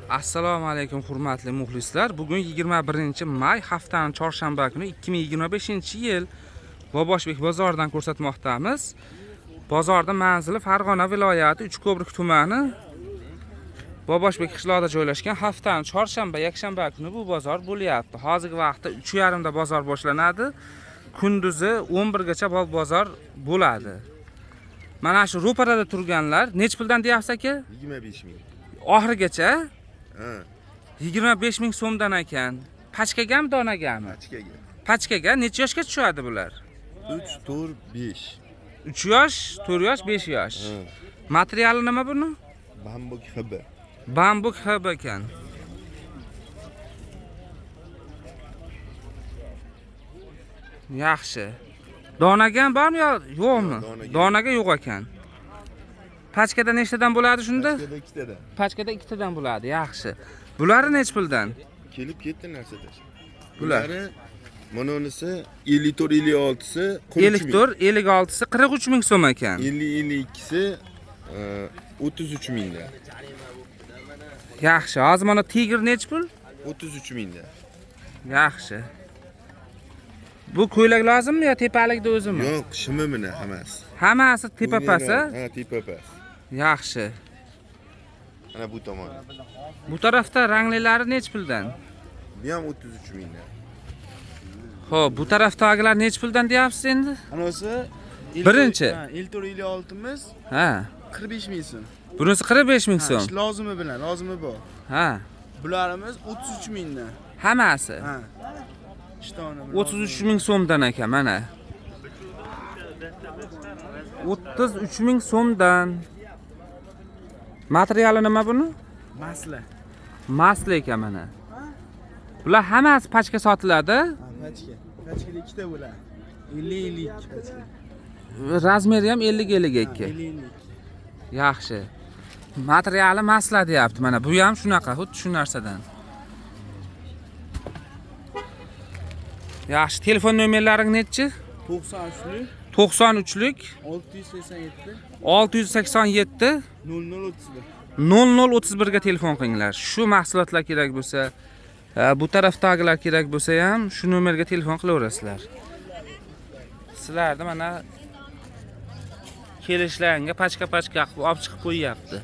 Assalomu alaykum hurmatli muxlislar. Bugun 21-may haftaning chorshanba kuni 2025-yil Boboshbek bozoridan ko'rsatmoqdamiz. Bozorda manzili Farg'ona viloyati Uchko'prik tumani Boboshbek qishlog'ida joylashgan. Haftaning chorshanba, yakshanba kuni bu bozor bo'lyapti. Hozirgi vaqtda 3:30 da bozor boshlanadi. Kunduzi 11 gacha bozor bo'ladi. Mana shu ro'parada turganlar nech puldan deyapsiz aka? 25 ming. Oxirigacha? Ha, 25 ming so'mdan ekan. Pachkagami, donagami? pachkaga. Pachkaga necha yoshga tushadi bular? 3, 4, 5. 3 yosh, 4 yosh, 5 yosh. Ha. Materiali nima buni? Bambuk hib. Bambuk hib ekan. Yaxshi. Donagan bormi yo yo'qmi? Donaga yo'q ekan. Pachkada nechtadan bo'ladi shunda? Pachkada 2 tadan. Pachkada 2 tadan bo'ladi. Yaxshi. Bulari nech puldan? Kelib ketdi narsada. Bular mana unisi 54 56si 54 56si 43 ming so'm ekan. 50 52si 33 mingda. Yaxshi. Hozir mana tigr nech pul? 33 mingda. Yaxshi. Bu ko'ylak lozimmi yo tepalikda o'zimi? Yo'q, shimi mana hammasi. Hammasi tepapasi? Ha, tepapas. Yaxshi. Ana bu tomon. Bu tarafda ranglilari nech puldan? Bu ham 33 mingda. Xo'p, bu tarafdagilar nech puldan deyapsiz endi? Anasi Birinchi. 56'miz Ha. 45 ming so'm. Bunisi 45 ming so'm. Lozimi bilan, lozimi bor. Ha. Bularimiz 33 mingdan. Hammasi. Ha. İştahını 33 ming so'mdan ekan mana. 33 ming so'mdan. Materiali nima buni? Masla. Masla ekan mana. Bular hammasi pachka sotiladi. Ha, pachka. Pachkada ikkita bo'ladi. 50 pachka. Razmeri ham 50-50 ga. 50. Yaxshi. Materiali masla deyapti mana. Bu ham shunaqa, xuddi shu narsadan. Yaxshi, telefon nomerlaring nechi? 93'lük 93lik 687 687 0031. 0031 ga telefon qilinglar. Shu mahsulotlar kerak bo'lsa, bu tarafdagilar kerak bo'lsa ham shu nomerga telefon qilaverasizlar. Sizlarni mana kelishlaringga pachka-pachka olib chiqib qo'yapti.